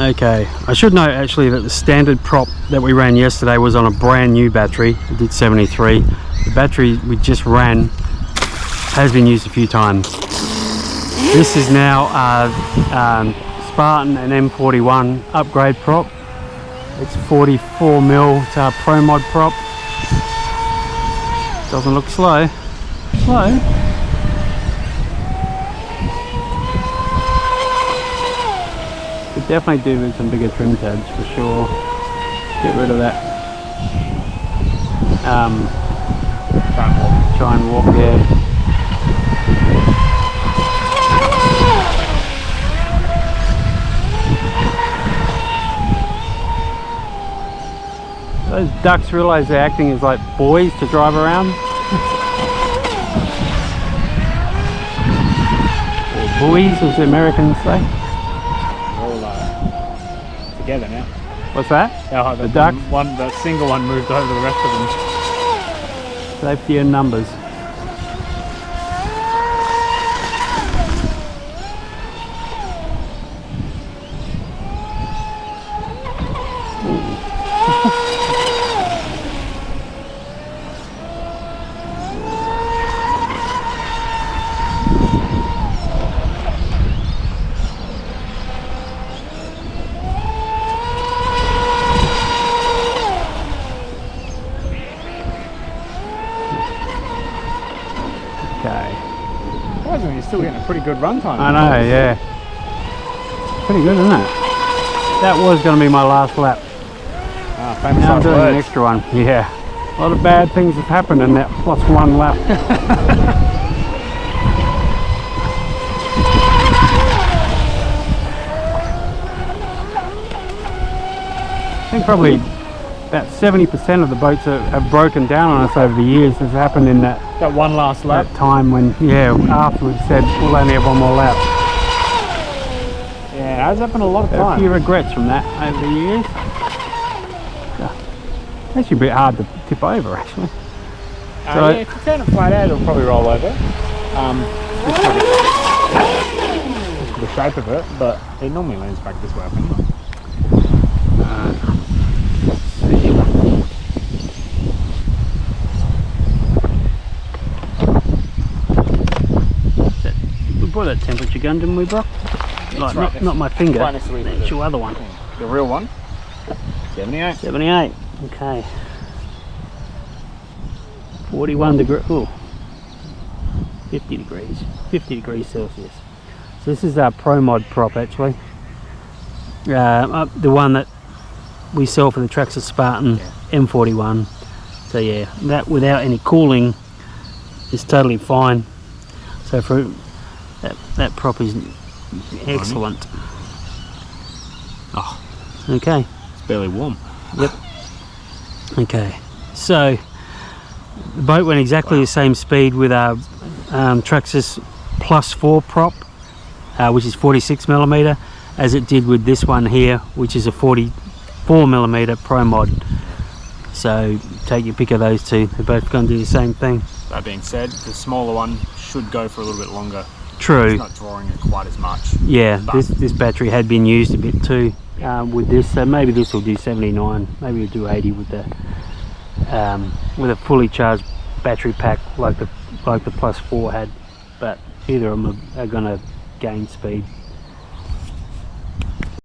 Okay, I should note actually that the standard prop that we ran yesterday was on a brand new battery. It did 73. The battery we just ran has been used a few times. This is now Spartan and M41 upgrade prop. It's 44mm. It's our Pro Mod prop. Doesn't look slow. Could definitely do with some bigger trim tabs for sure. Get rid of that. Try and walk there. Those ducks realise they're acting as like boys to drive around. Or buoys, as the Americans say. Together now. What's that? Oh, the ducks? The single one moved over to the rest of them. Safety in numbers. Surprisingly, you're still getting a pretty good run time. I know, yeah. Pretty good, isn't it? That was going to be my last lap. Ah, famous now I'm last doing words. an extra one. Yeah. A lot of bad things have happened in that +1 lap. I think probably about 70% of the boats have broken down on us over the years. Has happened in that one last lap. That time when, yeah, after we've said we'll only have one more lap. Yeah, it has happened a lot of A times. few regrets from that over the years. It's actually a bit hard to tip over, actually. Yeah, if you turn it flat out, it'll probably roll over. Just for the shape of it, but it normally lands back this way, I think. We brought that temperature gun, didn't we, Brock? Like, right not my finger, right next to the actual other one. The real one? 78. 78, okay. 41 degrees, oh, 50 degrees Celsius. So this is our Pro Mod prop actually. The one that we sell for the Traxxas Spartan M41. So yeah, that without any cooling is totally fine. So for that prop is excellent. Oh, okay. it's barely warm. Yep. Okay, so the boat went exactly the same speed with our Traxxas +4 prop, which is 46mm, as it did with this one here, which is a 44mm Pro Mod. So take your pick of those two. They're both going to do the same thing. That being said, the smaller one should go for a little bit longer. True. It's not drawing it quite as much. Yeah, this battery had been used a bit too with this, so maybe this will do 79. Maybe we'll do 80 with the with a fully charged battery pack like the +4 had. But either of them are going to gain speed.